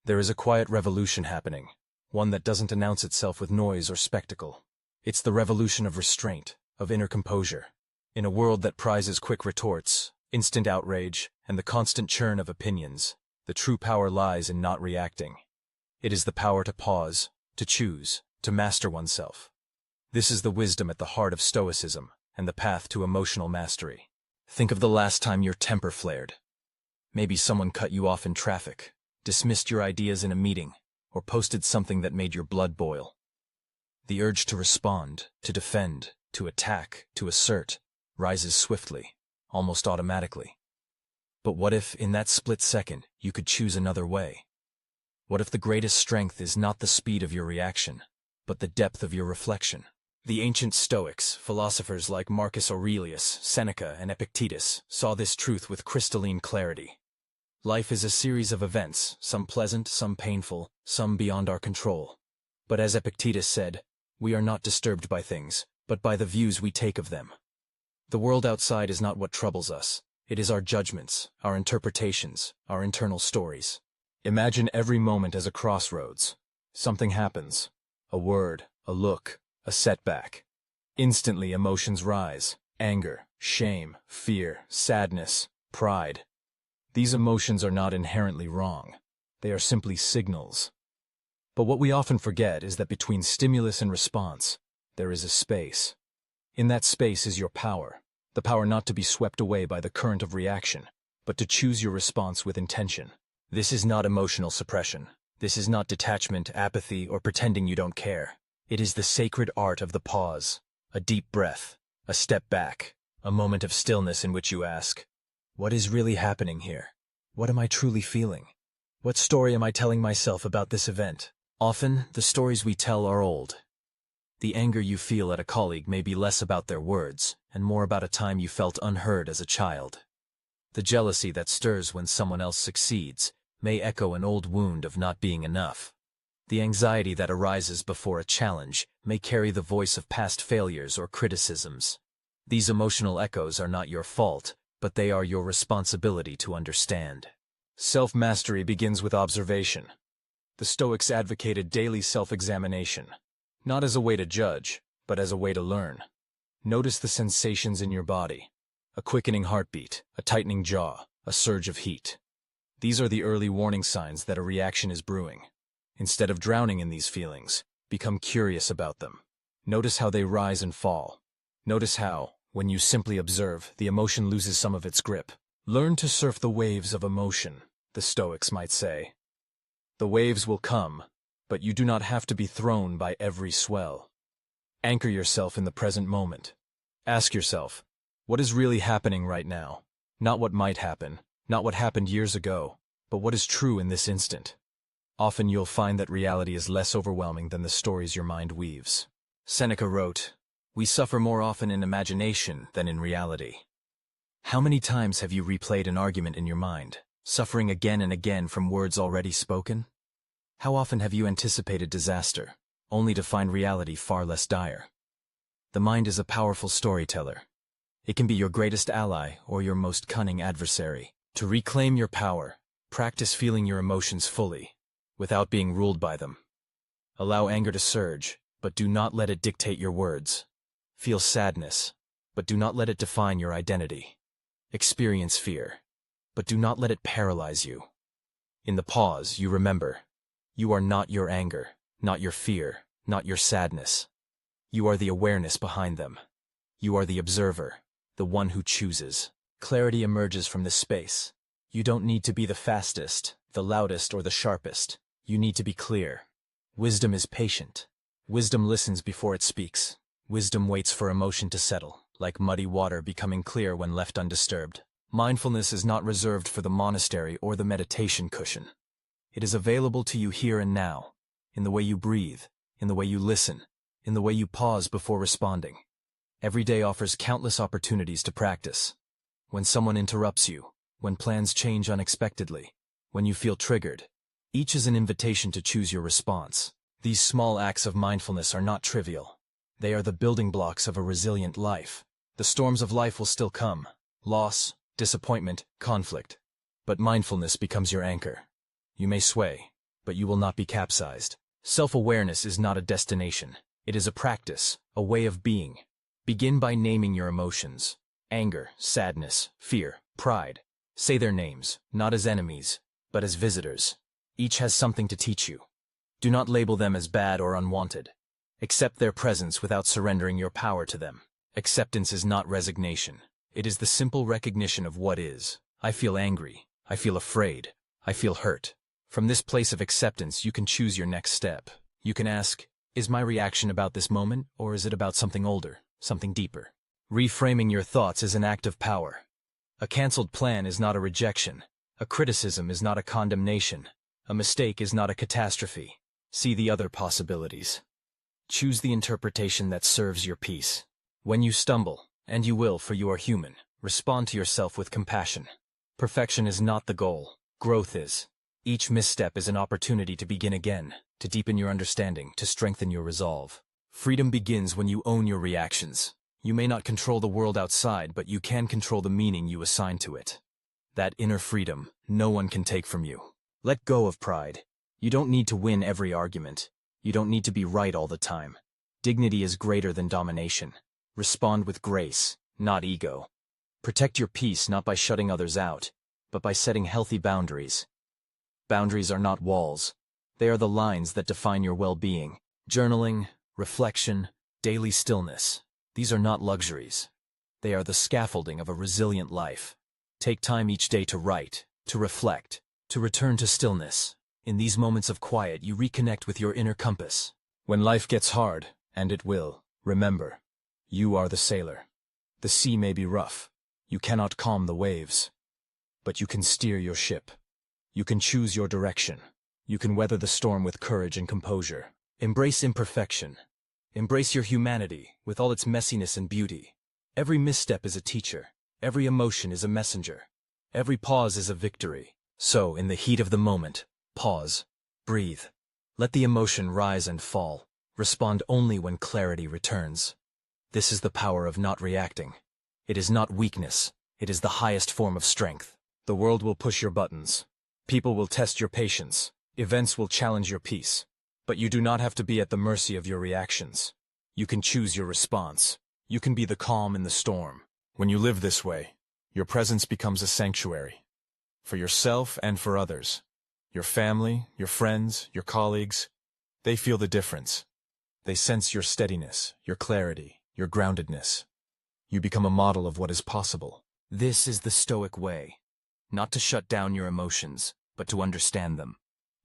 There is a quiet revolution happening, one that doesn't announce itself with noise or spectacle. It's the revolution of restraint, of inner composure. In a world that prizes quick retorts, instant outrage, and the constant churn of opinions, the true power lies in not reacting. It is the power to pause, to choose, to master oneself. This is the wisdom at the heart of Stoicism and the path to emotional mastery. Think of the last time your temper flared. Maybe someone cut you off in traffic, dismissed your ideas in a meeting, or posted something that made your blood boil. The urge to respond, to defend, to attack, to assert, rises swiftly, almost automatically. But what if, in that split second, you could choose another way? What if the greatest strength is not the speed of your reaction, but the depth of your reflection? The ancient Stoics, philosophers like Marcus Aurelius, Seneca, and Epictetus, saw this truth with crystalline clarity. Life is a series of events, some pleasant, some painful, some beyond our control. But as Epictetus said, we are not disturbed by things, but by the views we take of them. The world outside is not what troubles us. It is our judgments, our interpretations, our internal stories. Imagine every moment as a crossroads. Something happens. A word, a look, a setback. Instantly emotions rise. Anger, shame, fear, sadness, pride. These emotions are not inherently wrong. They are simply signals. But what we often forget is that between stimulus and response, there is a space. In that space is your power. The power not to be swept away by the current of reaction, but to choose your response with intention. This is not emotional suppression. This is not detachment, apathy, or pretending you don't care. It is the sacred art of the pause, a deep breath, a step back, a moment of stillness in which you ask, what is really happening here? What am I truly feeling? What story am I telling myself about this event? Often, the stories we tell are old. The anger you feel at a colleague may be less about their words and more about a time you felt unheard as a child. The jealousy that stirs when someone else succeeds may echo an old wound of not being enough. The anxiety that arises before a challenge may carry the voice of past failures or criticisms. These emotional echoes are not your fault, but they are your responsibility to understand. Self-mastery begins with observation. The Stoics advocated daily self-examination, not as a way to judge, but as a way to learn. Notice the sensations in your body. A quickening heartbeat, a tightening jaw, a surge of heat. These are the early warning signs that a reaction is brewing. Instead of drowning in these feelings, become curious about them. Notice how they rise and fall. Notice how, when you simply observe, the emotion loses some of its grip. Learn to surf the waves of emotion, the Stoics might say. The waves will come, but you do not have to be thrown by every swell. Anchor yourself in the present moment. Ask yourself, what is really happening right now? Not what might happen, not what happened years ago, but what is true in this instant. Often you'll find that reality is less overwhelming than the stories your mind weaves. Seneca wrote, "We suffer more often in imagination than in reality." How many times have you replayed an argument in your mind, suffering again and again from words already spoken? How often have you anticipated disaster, only to find reality far less dire? The mind is a powerful storyteller. It can be your greatest ally or your most cunning adversary. To reclaim your power, practice feeling your emotions fully, without being ruled by them. Allow anger to surge, but do not let it dictate your words. Feel sadness, but do not let it define your identity. Experience fear, but do not let it paralyze you. In the pause, you remember, you are not your anger, not your fear, not your sadness. You are the awareness behind them. You are the observer, the one who chooses. Clarity emerges from this space. You don't need to be the fastest, the loudest, or the sharpest. You need to be clear. Wisdom is patient. Wisdom listens before it speaks. Wisdom waits for emotion to settle, like muddy water becoming clear when left undisturbed. Mindfulness is not reserved for the monastery or the meditation cushion. It is available to you here and now, in the way you breathe, in the way you listen, in the way you pause before responding. Every day offers countless opportunities to practice. When someone interrupts you, when plans change unexpectedly, when you feel triggered, each is an invitation to choose your response. These small acts of mindfulness are not trivial. They are the building blocks of a resilient life. The storms of life will still come, loss, disappointment, conflict. But mindfulness becomes your anchor. You may sway, but you will not be capsized. Self-awareness is not a destination. It is a practice, a way of being. Begin by naming your emotions. Anger, sadness, fear, pride. Say their names, not as enemies, but as visitors. Each has something to teach you. Do not label them as bad or unwanted. Accept their presence without surrendering your power to them. Acceptance is not resignation. It is the simple recognition of what is. I feel angry. I feel afraid. I feel hurt. From this place of acceptance, you can choose your next step. You can ask, is my reaction about this moment, or is it about something older, something deeper? Reframing your thoughts is an act of power. A canceled plan is not a rejection. A criticism is not a condemnation. A mistake is not a catastrophe. See the other possibilities. Choose the interpretation that serves your peace. When you stumble, and you will, for you are human, respond to yourself with compassion. Perfection is not the goal. Growth is. Each misstep is an opportunity to begin again, to deepen your understanding, to strengthen your resolve. Freedom begins when you own your reactions. You may not control the world outside, but you can control the meaning you assign to it. That inner freedom, no one can take from you. Let go of pride. You don't need to win every argument. You don't need to be right all the time. Dignity is greater than domination. Respond with grace, not ego. Protect your peace not by shutting others out, but by setting healthy boundaries. Boundaries are not walls. They are the lines that define your well-being. Journaling, reflection, daily stillness. These are not luxuries. They are the scaffolding of a resilient life. Take time each day to write, to reflect, to return to stillness. In these moments of quiet, you reconnect with your inner compass. When life gets hard, and it will, remember, you are the sailor. The sea may be rough. You cannot calm the waves. But you can steer your ship. You can choose your direction. You can weather the storm with courage and composure. Embrace imperfection. Embrace your humanity with all its messiness and beauty. Every misstep is a teacher. Every emotion is a messenger. Every pause is a victory. So, in the heat of the moment, pause. Breathe. Let the emotion rise and fall. Respond only when clarity returns. This is the power of not reacting. It is not weakness. It is the highest form of strength. The world will push your buttons. People will test your patience. Events will challenge your peace. But you do not have to be at the mercy of your reactions. You can choose your response. You can be the calm in the storm. When you live this way, your presence becomes a sanctuary. For yourself and for others. Your family, your friends, your colleagues, they feel the difference. They sense your steadiness, your clarity, your groundedness. You become a model of what is possible. This is the Stoic way. Not to shut down your emotions, but to understand them.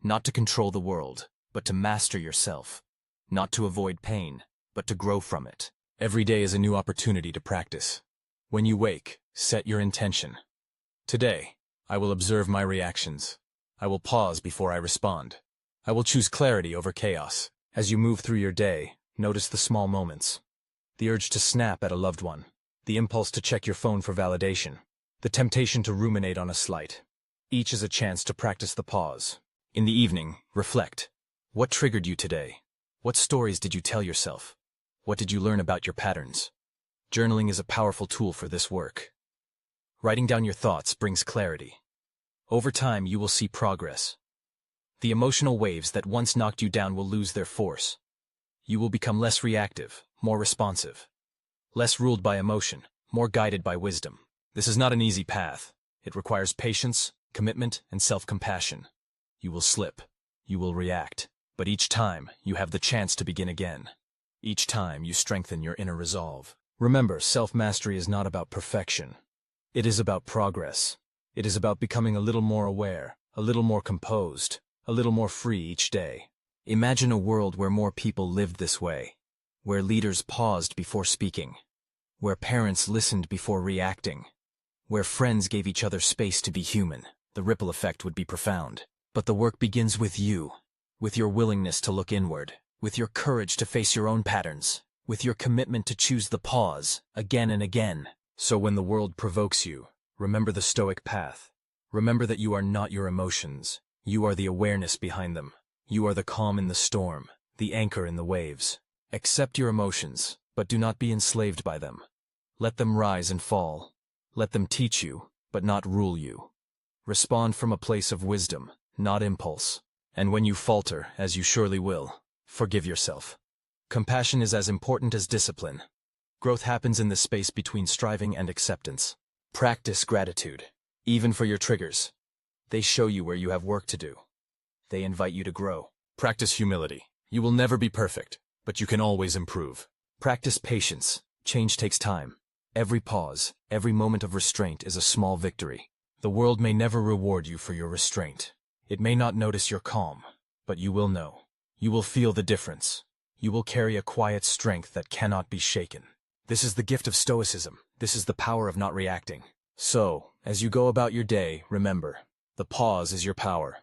Not to control the world, but to master yourself. Not to avoid pain, but to grow from it. Every day is a new opportunity to practice. When you wake, set your intention. Today, I will observe my reactions. I will pause before I respond. I will choose clarity over chaos. As you move through your day, notice the small moments. The urge to snap at a loved one. The impulse to check your phone for validation. The temptation to ruminate on a slight. Each is a chance to practice the pause. In the evening, reflect. What triggered you today? What stories did you tell yourself? What did you learn about your patterns? Journaling is a powerful tool for this work. Writing down your thoughts brings clarity. Over time, you will see progress. The emotional waves that once knocked you down will lose their force. You will become less reactive, more responsive. Less ruled by emotion, more guided by wisdom. This is not an easy path. It requires patience, commitment, and self-compassion. You will slip. You will react. But each time, you have the chance to begin again. Each time, you strengthen your inner resolve. Remember, self-mastery is not about perfection. It is about progress. It is about becoming a little more aware, a little more composed, a little more free each day. Imagine a world where more people lived this way, where leaders paused before speaking, where parents listened before reacting, where friends gave each other space to be human. The ripple effect would be profound. But the work begins with you, with your willingness to look inward, with your courage to face your own patterns, with your commitment to choose the pause again and again. So when the world provokes you, remember the Stoic path. Remember that you are not your emotions. You are the awareness behind them. You are the calm in the storm, the anchor in the waves. Accept your emotions, but do not be enslaved by them. Let them rise and fall. Let them teach you, but not rule you. Respond from a place of wisdom, not impulse. And when you falter, as you surely will, forgive yourself. Compassion is as important as discipline. Growth happens in the space between striving and acceptance. Practice gratitude, even for your triggers. They show you where you have work to do. They invite you to grow. Practice humility. You will never be perfect, but you can always improve. Practice patience. Change takes time. Every pause, every moment of restraint is a small victory. The world may never reward you for your restraint. It may not notice your calm, but you will know. You will feel the difference. You will carry a quiet strength that cannot be shaken. This is the gift of Stoicism. This is the power of not reacting. So, as you go about your day, remember, the pause is your power.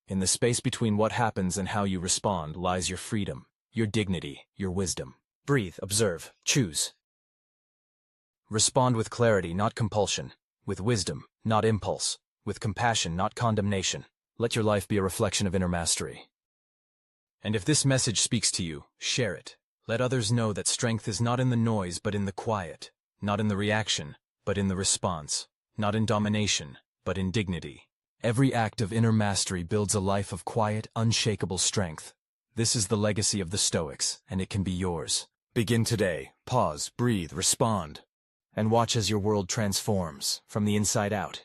In the space between what happens and how you respond lies your freedom, your dignity, your wisdom. Breathe, observe, choose. Respond with clarity, not compulsion. With wisdom, not impulse. With compassion, not condemnation. Let your life be a reflection of inner mastery. And if this message speaks to you, share it. Let others know that strength is not in the noise but in the quiet, not in the reaction, but in the response, not in domination, but in dignity. Every act of inner mastery builds a life of quiet, unshakable strength. This is the legacy of the Stoics, and it can be yours. Begin today. Pause, breathe, respond, and watch as your world transforms from the inside out.